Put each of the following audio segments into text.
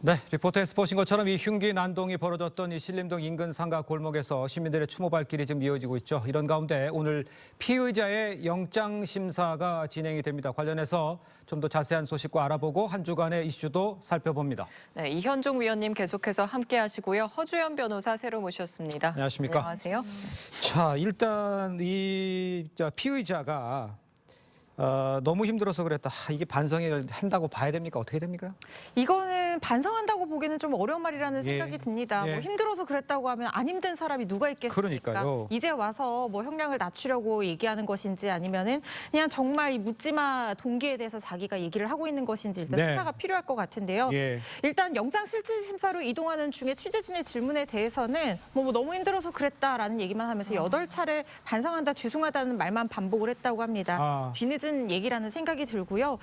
네, 리포터에서 보신 것처럼 이 흉기 난동이 벌어졌던 이 신림동 인근 상가 골목에서 시민들의 추모 발길이 지금 이어지고 있죠. 이런 가운데 오늘 피의자의 영장 심사가 진행이 됩니다. 관련해서 좀 더 자세한 소식과 알아보고 한 주간의 이슈도 살펴봅니다. 네, 이현종 위원님 계속해서 함께하시고요. 허주연 변호사 새로 모셨습니다. 안녕하십니까? 안녕하세요. 자, 일단 이 피의자가 너무 힘들어서 그랬다. 이게 반성을 한다고 봐야 됩니까? 어떻게 됩니까? 이거는 반성한다고 보기에는 좀 어려운 말이라는 예. 생각이 듭니다. 예. 뭐 힘들어서 그랬다고 하면 안 힘든 사람이 누가 있겠습니까? 그러니까요. 이제 와서 뭐 형량을 낮추려고 얘기하는 것인지 아니면은 그냥 정말 이 묻지마 동기에 대해서 자기가 얘기를 하고 있는 것인지 일단 네. 수사가 필요할 것 같은데요. 예. 일단 영장실질심사로 이동하는 중에 취재진의 질문에 대해서는 뭐 너무 힘들어서 그랬다라는 얘기만 하면서 8차례 반성한다, 죄송하다는 말만 반복을 했다고 합니다. 뒤늦은 얘기라는 생각이 들고요.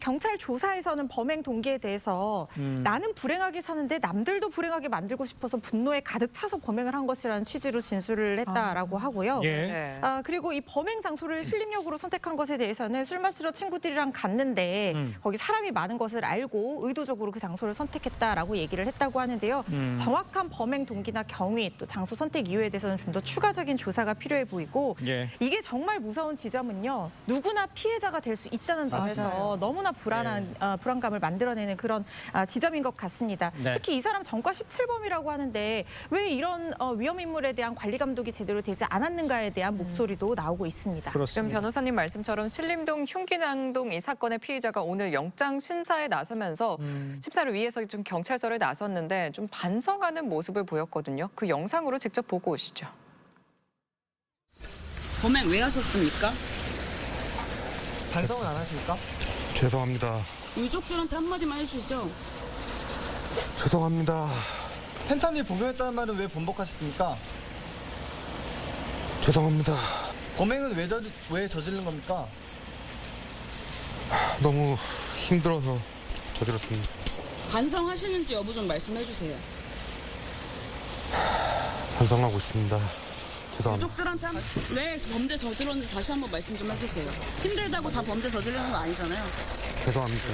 경찰 조사에서는 범행 동기에 대해서 나는 불행하게 사는데 남들도 불행하게 만들고 싶어서 분노에 가득 차서 범행을 한 것이라는 취지로 진술을 했다라고 하고요. 예. 네. 그리고 이 범행 장소를 신림역으로 선택한 것에 대해서는 술 마시러 친구들이랑 갔는데 거기 사람이 많은 것을 알고 의도적으로 그 장소를 선택했다라고 얘기를 했다고 하는데요. 정확한 범행 동기나 경위 또 장소 선택 이유에 대해서는 좀 더 추가적인 조사가 필요해 보이고 예. 이게 정말 무서운 지점은요. 누구나 피해자가 될 수 있다는 점에서 맞아요. 너무나 불안감을 만들어내는 그런 지점인 것 같습니다. 네. 특히 이 사람 전과 17범이라고 하는데 왜 이런 위험 인물에 대한 관리 감독이 제대로 되지 않았는가에 대한 목소리도 나오고 있습니다. 지금 그렇습니다. 변호사님 말씀처럼 신림동 흉기난동 이 사건의 피의자가 오늘 영장 심사에 나서면서 심사를 위해서 좀 경찰서를 나섰는데 좀 반성하는 모습을 보였거든요. 그 영상으로 직접 보고 오시죠. 범행 왜 하셨습니까? 반성은 안 하십니까? 죄송합니다. 유족들한테 한마디만 해주시죠. 죄송합니다. 펜타닐 복용했다는 말은 왜 번복하셨습니까? 죄송합니다. 범행은 왜 저지른 겁니까? 너무 힘들어서 저질렀습니다. 반성하시는지 여부 좀 말씀해 주세요. 반성하고 있습니다. 죄송합니다. 유족들한테 왜 범죄 저질렀는지 다시 한번 말씀 좀 해주세요. 힘들다고 다 범죄 저지르는 거 아니잖아요. 죄송합니다.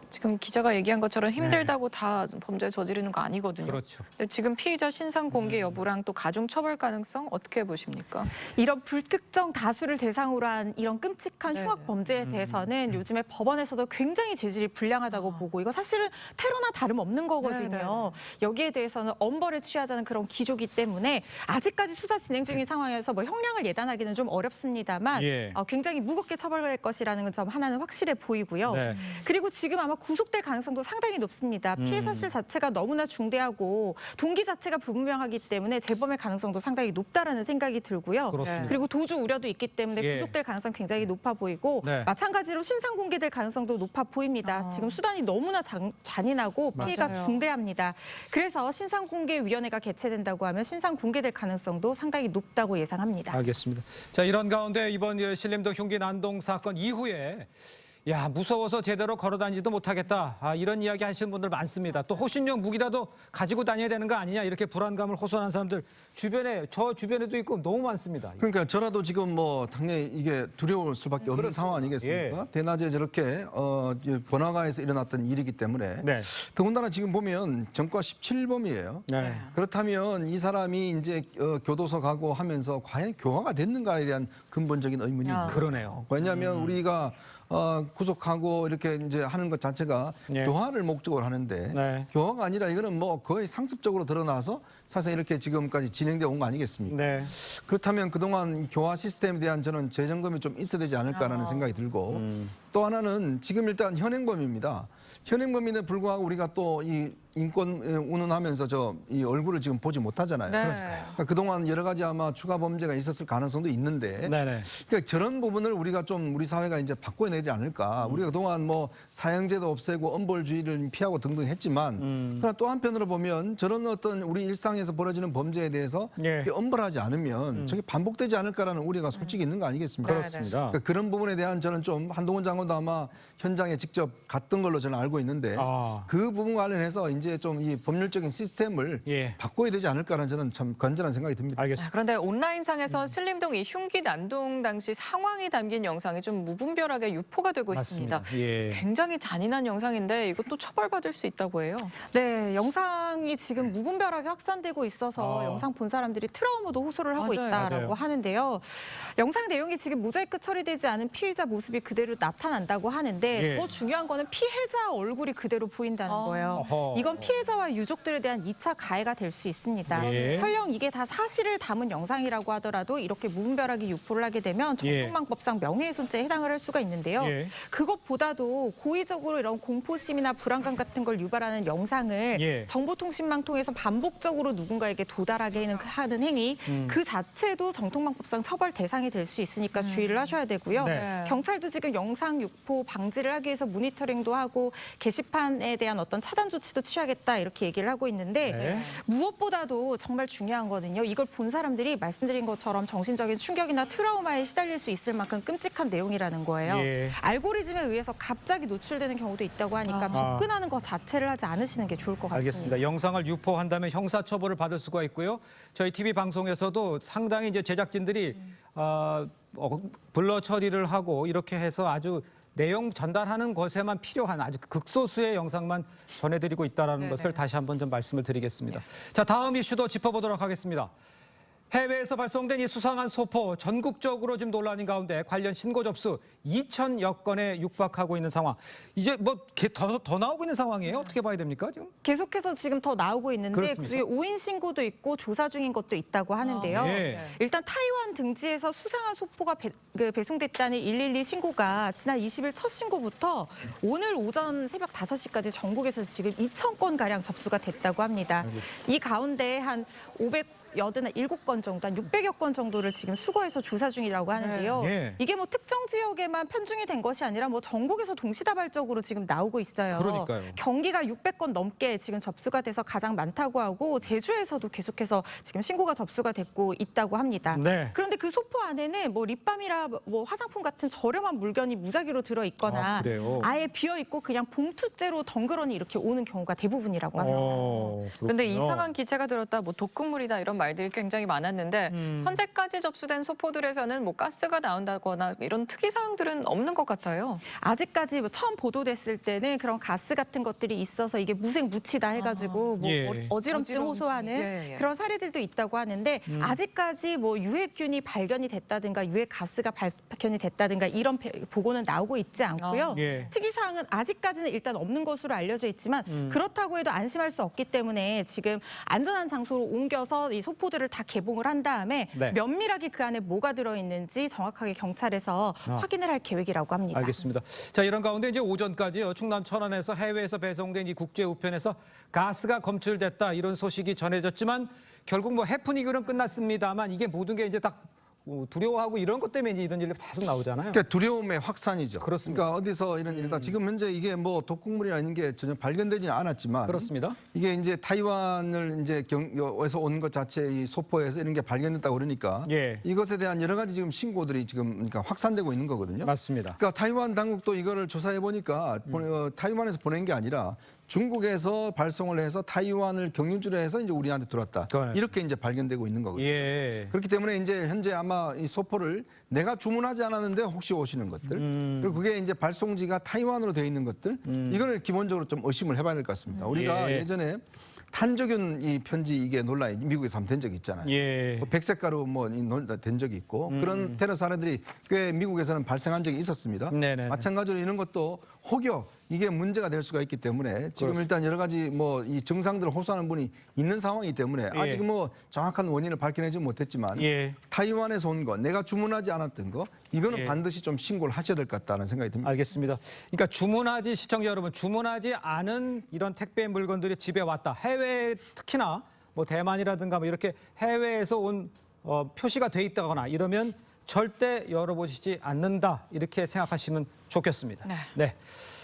지금 기자가 얘기한 것처럼 힘들다고 다 범죄 저지르는 거 아니거든요. 그렇죠. 근데 지금 피의자 신상 공개 여부랑 또 가중 처벌 가능성 어떻게 보십니까? 이런 불특정 다수를 대상으로 한 이런 끔찍한 네, 흉악 범죄에 대해서는 요즘에 법원에서도 굉장히 재질이 불량하다고 보고 이거 사실은 테러나 다름없는 거거든요. 여기에 대해서는 엄벌에 취하자는 그런 기조기 때문에 아직까지 수사 진행 중인 상황에서 뭐 형량을 예단하기는 좀 어렵습니다만 예. 굉장히 무겁게 처벌할 것이라는 점 하나는 확실해 보이고요. 네. 그리고 지금 아마 구속될 가능성도 상당히 높습니다. 피해 사실 자체가 너무나 중대하고 동기 자체가 불분명하기 때문에 재범의 가능성도 상당히 높다라는 생각이 들고요. 그렇습니다. 그리고 도주 우려도 있기 때문에 예. 구속될 가능성 굉장히 높아 보이고 네. 마찬가지로 신상 공개될 가능성도 높아 보입니다. 지금 수단이 너무나 잔인하고 피해가 맞아요. 중대합니다. 그래서 신상 공개 위원회가 개최된다고 하면 신상 공개될 가능성도 상당히 높다고 예상합니다. 알겠습니다. 자, 이런 가운데 이번 신림동 흉기 난동 사건 이후에 무서워서 제대로 걸어다니지도 못하겠다. 이런 이야기 하시는 분들 많습니다. 또 호신용 무기라도 가지고 다녀야 되는 거 아니냐 이렇게 불안감을 호소하는 사람들 저 주변에도 있고 너무 많습니다. 그러니까 저라도 지금 뭐 당연히 이게 두려울 수밖에 없는 상황 아니겠습니까? 대낮에 저렇게 번화가에서 일어났던 일이기 때문에 네. 더군다나 지금 보면 전과 17범이에요. 네. 그렇다면 이 사람이 이제 교도소 가고 하면서 과연 교화가 됐는가에 대한 근본적인 의문이 있는 그러네요. 왜냐하면 우리가 구속하고 이렇게 이제 하는 것 자체가 예. 교화를 목적으로 하는데 네. 교화가 아니라 이거는 뭐 거의 상습적으로 드러나서 사실 이렇게 지금까지 진행되어 온 거 아니겠습니까? 네. 그렇다면 그동안 교화 시스템에 대한 저는 재점검이 좀 있어야 되지 않을까라는 생각이 들고 또 하나는 지금 일단 현행범입니다. 현행범인데 불구하고 우리가 또 이 인권 운운하면서 이 얼굴을 지금 보지 못하잖아요. 네. 그러니까 그동안 여러 가지 아마 추가 범죄가 있었을 가능성도 있는데 네네. 그러니까 저런 부분을 우리가 좀 우리 사회가 이제 바꿔야 되지 않을까. 우리가 그동안 뭐 사형제도 없애고 엄벌주의를 피하고 등등 했지만 그러나 또 한편으로 보면 저런 어떤 우리 일상의 일상에서 벌어지는 범죄에 대해서 예. 이게 엄벌하지 않으면 저게 반복되지 않을까라는 우려가 솔직히 있는 거 아니겠습니까? 그렇습니다. 그러니까 그런 부분에 대한 저는 좀 한동훈 장관도 아마 현장에 직접 갔던 걸로 저는 알고 있는데 그 부분 관련해서 이제 좀 이 법률적인 시스템을 예. 바꿔야 되지 않을까라는 저는 참 건전한 생각이 듭니다. 알겠습니다. 그런데 온라인상에서 신림동 이 흉기 난동 당시 상황이 담긴 영상이 좀 무분별하게 유포가 되고 맞습니다. 있습니다. 예. 굉장히 잔인한 영상인데 이것도 처벌받을 수 있다고 해요. 네, 영상이 지금 무분별하게 확산되고 있어서 영상 본 사람들이 트라우마도 호소를 하고 맞아요. 있다라고 맞아요. 하는데요. 영상 내용이 지금 모자이크 처리되지 않은 피의자 모습이 그대로 나타난다고 하는데 예. 더 중요한 거는 피해자 얼굴이 그대로 보인다는 거예요. 어허. 이건 피해자와 유족들에 대한 2차 가해가 될 수 있습니다. 예. 설령 이게 다 사실을 담은 영상이라고 하더라도 이렇게 무분별하게 유포를 하게 되면 예. 정통망법상 명예훼손죄에 해당을 할 수가 있는데요. 예. 그것보다도 고의적으로 이런 공포심이나 불안감 같은 걸 유발하는 영상을 예. 정보통신망 통해서 반복적으로 누군가에게 도달하게 하는 행위 그 자체도 정통망법상 처벌 대상이 될 수 있으니까 주의를 하셔야 되고요. 네. 경찰도 지금 영상 유포 방지를 하기 위해서 모니터링도 하고 게시판에 대한 어떤 차단 조치도 취하겠다 이렇게 얘기를 하고 있는데 네. 무엇보다도 정말 중요한 거는요. 이걸 본 사람들이 말씀드린 것처럼 정신적인 충격이나 트라우마에 시달릴 수 있을 만큼 끔찍한 내용이라는 거예요. 예. 알고리즘에 의해서 갑자기 노출되는 경우도 있다고 하니까 접근하는 것 자체를 하지 않으시는 게 좋을 것 같습니다. 알겠습니다. 영상을 유포한다면 형사처벌을 받을 수가 있고요. 저희 TV 방송에서도 상당히 이제 제작진들이 블러 처리를 하고 이렇게 해서 아주 내용 전달하는 것에만 필요한 아주 극소수의 영상만 전해드리고 있다는 것을 다시 한번 좀 말씀을 드리겠습니다. 자, 다음 이슈도 짚어보도록 하겠습니다. 해외에서 발송된 이 수상한 소포 전국적으로 지금 논란인 가운데 관련 신고 접수 2,000여 건에 육박하고 있는 상황. 이제 뭐 더 나오고 있는 상황이에요? 어떻게 봐야 됩니까 지금? 계속해서 지금 더 나오고 있는데 그렇습니까? 그중에 오인 신고도 있고 조사 중인 것도 있다고 하는데요. 네. 일단 타이완 등지에서 수상한 소포가 배송됐다는 112 신고가 지난 20일 첫 신고부터 오늘 오전 새벽 5시까지 전국에서 지금 2,000건 가량 접수가 됐다고 합니다. 이 가운데 한 587건 정도, 한 600여 건 정도를 지금 수거해서 조사 중이라고 하는데요. 네. 이게 뭐 특정 지역에만 편중이 된 것이 아니라 뭐 전국에서 동시다발적으로 지금 나오고 있어요. 그러니까요. 경기가 600건 넘게 지금 접수가 돼서 가장 많다고 하고 제주에서도 계속해서 지금 신고가 접수가 됐고 있다고 합니다. 네. 그런데 그 소포 안에는 뭐 립밤이라 뭐 화장품 같은 저렴한 물건이 무작위로 들어 있거나 그래요? 아예 비어 있고 그냥 봉투째로 덩그러니 이렇게 오는 경우가 대부분이라고 합니다. 그런데 그렇군요. 이상한 기체가 들었다, 뭐 독극물이다 이런 말들이 굉장히 많았는데 현재까지 접수된 소포들에서는 뭐 가스가 나온다거나 이런 특이 사항들은 없는 것 같아요. 아직까지 뭐 처음 보도됐을 때는 그런 가스 같은 것들이 있어서 이게 무색무취다 해가지고 뭐 예. 어지럼증 호소하는 예, 예. 그런 사례들도 있다고 하는데 아직까지 뭐 유해균이 발견이 됐다든가 유해 가스가 발견이 됐다든가 이런 보고는 나오고 있지 않고요. 예. 특이 사항은 아직까지는 일단 없는 것으로 알려져 있지만 그렇다고 해도 안심할 수 없기 때문에 지금 안전한 장소로 옮겨서 이 소포들을 다 개봉을 한 다음에 네. 면밀하게 그 안에 뭐가 들어있는지 정확하게 경찰에서 확인을 할 계획이라고 합니다. 알겠습니다. 자, 이런 가운데 이제 오전까지요. 충남 천안에서 해외에서 배송된 이 국제 우편에서 가스가 검출됐다 이런 소식이 전해졌지만 결국 뭐 해프닝으로는 끝났습니다만 이게 모든 게 이제 딱 두려워하고 이런 것 때문에 이제 이런 일이 계속 나오잖아요. 그러니까 두려움의 확산이죠. 그렇습니다. 그러니까 어디서 이런 일이 지금 현재 이게 뭐 독극물이라는 게 전혀 발견되지는 않았지만 그렇습니다. 이게 이제 타이완을 이제 에서 온 것 자체 이 소포에서 이런 게 발견됐다고 그러니까 예. 이것에 대한 여러 가지 지금 신고들이 지금 그러니까 확산되고 있는 거거든요. 맞습니다. 그러니까 타이완 당국도 이거를 조사해 보니까 타이완에서 보낸 게 아니라 중국에서 발송을 해서 타이완을 경유지로 해서 이제 우리한테 들어왔다. 그러네. 이렇게 이제 발견되고 있는 거거든요. 예. 그렇기 때문에 이제 현재 아마 이 소포를 내가 주문하지 않았는데 혹시 오시는 것들 그리고 그게 이제 발송지가 타이완으로 되어 있는 것들 이거를 기본적으로 좀 의심을 해봐야 될 것 같습니다. 우리가 예. 예전에 탄저균 이 편지 이게 논란이 미국에서 한번 된 적이 있잖아요. 예. 뭐 백색가루 된 적이 있고 그런 테러 사례들이 꽤 미국에서는 발생한 적이 있었습니다. 네네. 마찬가지로 이런 것도 혹여 이게 문제가 될 수가 있기 때문에 지금 일단 여러 가지 뭐 이 증상들을 호소하는 분이 있는 상황이기 때문에 예. 아직 뭐 정확한 원인을 밝혀내지 못했지만 예. 타이완에서 온 거, 내가 주문하지 않았던 거 이거는 예. 반드시 좀 신고를 하셔야 될 것 같다는 생각이 듭니다. 알겠습니다. 그러니까 시청자 여러분, 주문하지 않은 이런 택배 물건들이 집에 왔다. 해외 특히나 뭐 대만이라든가 뭐 이렇게 해외에서 온 표시가 돼 있다거나 이러면 절대 열어보시지 않는다. 이렇게 생각하시면 좋겠습니다. 네. 네.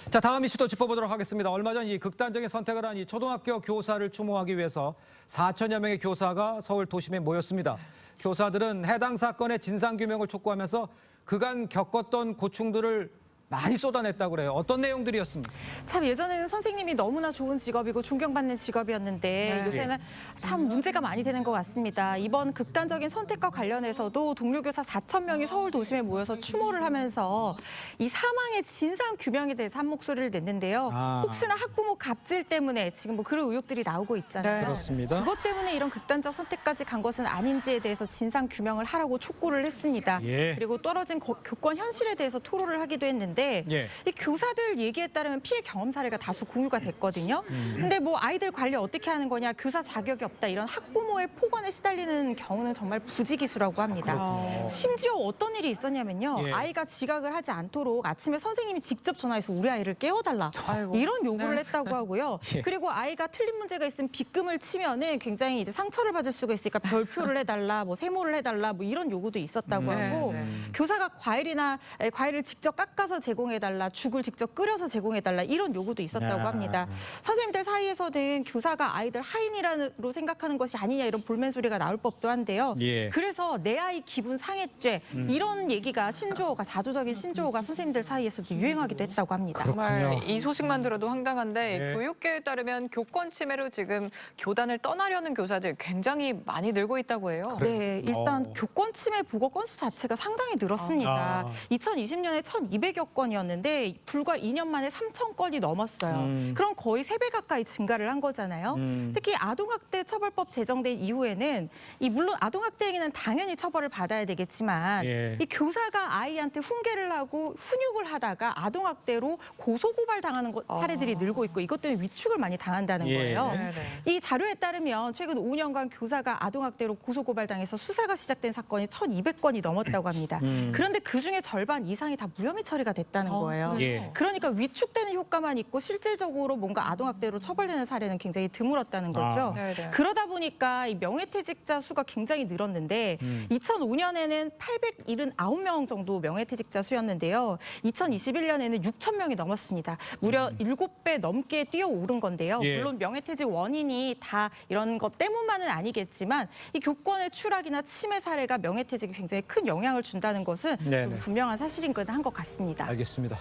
자, 다음 이슈도 짚어보도록 하겠습니다. 얼마 전 이 극단적인 선택을 한 이 초등학교 교사를 추모하기 위해서 4천여 명의 교사가 서울 도심에 모였습니다. 교사들은 해당 사건의 진상규명을 촉구하면서 그간 겪었던 고충들을 많이 쏟아냈다고 그래요. 어떤 내용들이었습니까? 참 예전에는 선생님이 너무나 좋은 직업이고 존경받는 직업이었는데 네. 요새는 참 문제가 많이 되는 것 같습니다. 이번 극단적인 선택과 관련해서도 동료 교사 4천 명이 서울 도심에 모여서 추모를 하면서 이 사망의 진상 규명에 대해서 한 목소리를 냈는데요. 혹시나 학부모 갑질 때문에 지금 뭐 그런 의혹들이 나오고 있잖아요. 네. 그렇습니다. 그것 때문에 이런 극단적 선택까지 간 것은 아닌지에 대해서 진상 규명을 하라고 촉구를 했습니다. 예. 그리고 떨어진 교권 현실에 대해서 토로를 하기도 했는데 예. 이 교사들 얘기에 따르면 피해 경험 사례가 다수 공유가 됐거든요. 근데 뭐 아이들 관리 어떻게 하는 거냐, 교사 자격이 없다 이런 학부모의 폭언에 시달리는 경우는 정말 부지기수라고 합니다. 심지어 어떤 일이 있었냐면요. 예. 아이가 지각을 하지 않도록 아침에 선생님이 직접 전화해서 우리 아이를 깨워달라 이런 요구를 했다고 하고요. 예. 그리고 아이가 틀린 문제가 있으면 빗금을 치면은 굉장히 이제 상처를 받을 수가 있으니까 별표를 해달라, 뭐 세모를 해달라, 뭐 이런 요구도 있었다고 하고 교사가 과일을 직접 깎아서 제공해달라, 죽을 직접 끓여서 제공해달라 이런 요구도 있었다고 합니다. 선생님들 사이에서는 교사가 아이들 하인이라고 생각하는 것이 아니냐 이런 불만 소리가 나올 법도 한데요. 예. 그래서 내 아이 기분 상했죄 이런 얘기가 자조적인 신조어가 선생님들 사이에서도 유행하기도 했다고 합니다. 정말 이 소식만 들어도 황당한데 네. 교육계에 따르면 교권 침해로 지금 교단을 떠나려는 교사들 굉장히 많이 늘고 있다고 해요. 네, 일단 교권 침해 보고 건수 자체가 상당히 늘었습니다. 2020년에 1,200여 건이었는데 불과 2년 만에 3,000건이 넘었어요. 그럼 거의 3배 가까이 증가를 한 거잖아요. 특히 아동학대 처벌법 제정된 이후에는 물론 아동학대 행위는 당연히 처벌을 받아야 되겠지만 예. 이 교사가 아이한테 훈계를 하고 훈육을 하다가 아동학대로 고소고발 당하는 사례들이 늘고 있고 이것 때문에 위축을 많이 당한다는 예. 거예요. 네네. 이 자료에 따르면 최근 5년간 교사가 아동학대로 고소고발당해서 수사가 시작된 사건이 1,200건이 넘었다고 합니다. 그런데 그중에 절반 이상이 다 무혐의 처리가 됐다는 거예요. 예. 그러니까 위축되는 효과만 있고 실질적으로 뭔가 아동학대로 처벌되는 사례는 굉장히 드물었다는 거죠. 네네. 그러다 보니까 이 명예퇴직자 수가 굉장히 늘었는데 2005년에는 879명 정도 명예퇴직자 수였는데요. 2021년에는 6천 명이 넘었습니다. 무려 7배 넘게 뛰어오른 건데요. 예. 물론 명예퇴직 원인이 다 이런 것 때문만은 아니겠지만 이 교권의 추락이나 침해 사례가 명예퇴직에 굉장히 큰 영향을 준다는 것은 네네. 좀 분명한 사실인 건 한 것 같습니다. 알겠습니다.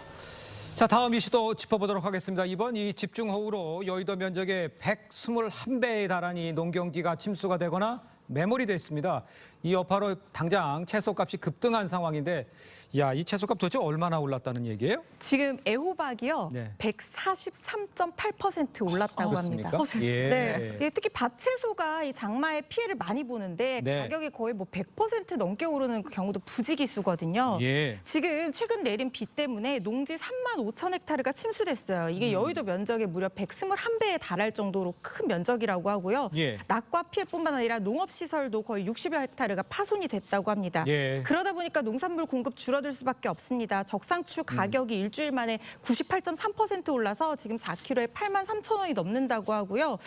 자, 다음 이슈도 짚어보도록 하겠습니다. 이번 이 집중호우로 여의도 면적의 121배에 달하는 농경지가 침수가 되거나 매몰이 됐습니다. 이 여파로 당장 채소값이 급등한 상황인데, 야, 이 채소값 도대체 얼마나 올랐다는 얘기예요? 지금 애호박이요, 네. 143.8% 올랐다고 합니다. 그렇습니까? 예. 네, 예, 특히 밭채소가 이 장마에 피해를 많이 보는데 네. 가격이 거의 뭐 100% 넘게 오르는 경우도 부지기수거든요. 예. 지금 최근 내린 비 때문에 농지 35,000헥타르가 침수됐어요. 이게 여의도 면적의 무려 121배에 달할 정도로 큰 면적이라고 하고요. 예. 낙과 피해뿐만 아니라 농업시설도 거의 60여 헥타르가 파손이 됐다고 합니다. 예. 그러다 보니까 농산물 공급 줄어들 수밖에 없습니다. 적상추 가격이 일주일 만에 98.3% 올라서 지금 4kg에 83,000원이 넘는다고 하고요.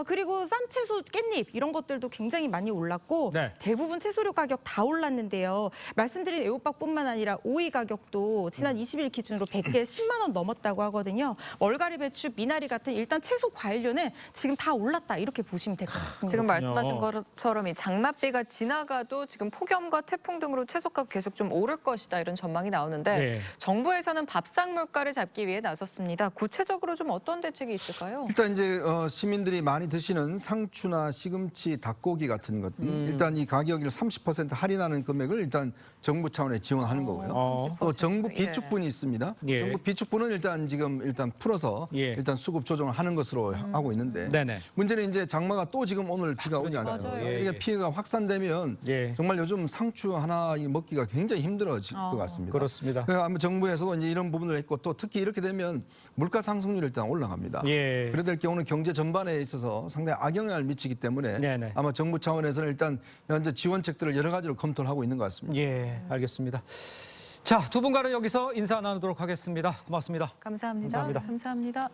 그리고 쌈 채소, 깻잎 이런 것들도 굉장히 많이 올랐고 네. 대부분 채소류 가격 다 올랐는데요. 말씀드린 애호박뿐만 아니라 오이 가격도 지난 20일 기준으로 100개에 10만 원 넘었다고 하거든요. 얼갈이, 배추, 미나리 같은 일단 채소 과일류는 지금 다 올랐다 이렇게 보시면 될 것 같습니다. 지금 말씀하신 것처럼 이 장맛비가 지나가도 지금 폭염과 태풍 등으로 채소값 계속 좀 오를 것이다 이런 전망이 나오는데 네. 정부에서는 밥상 물가를 잡기 위해 나섰습니다. 구체적으로 좀 어떤 대책이 있을까요? 일단 이제 시민들이 많이 드시는 상추나 시금치, 닭고기 같은 것 일단 이 가격을 30% 할인하는 금액을 일단 정부 차원에 지원하는 거고요. 또 정부 비축분이 있습니다. 예. 정부 비축분은 일단 풀어서 예. 일단 수급 조정을 하는 것으로 하고 있는데 네네. 문제는 이제 장마가 또 지금 오늘 비가 오지 않습니까? 맞아요. 예, 이게 예. 피해가 확산되면 예. 정말 요즘 상추 하나 먹기가 굉장히 힘들어질 것 같습니다. 그렇습니다. 아마 정부에서도 이제 이런 부분을 했고 또 특히 이렇게 되면 물가 상승률이 일단 올라갑니다. 예. 그래 될 경우는 경제 전반에 있어서 상당히 악영향을 미치기 때문에 네네. 아마 정부 차원에서는 일단 현재 지원책들을 여러 가지로 검토를 하고 있는 것 같습니다. 예, 알겠습니다. 자, 두 분과는 여기서 인사 나누도록 하겠습니다. 고맙습니다. 감사합니다. 감사합니다. 감사합니다.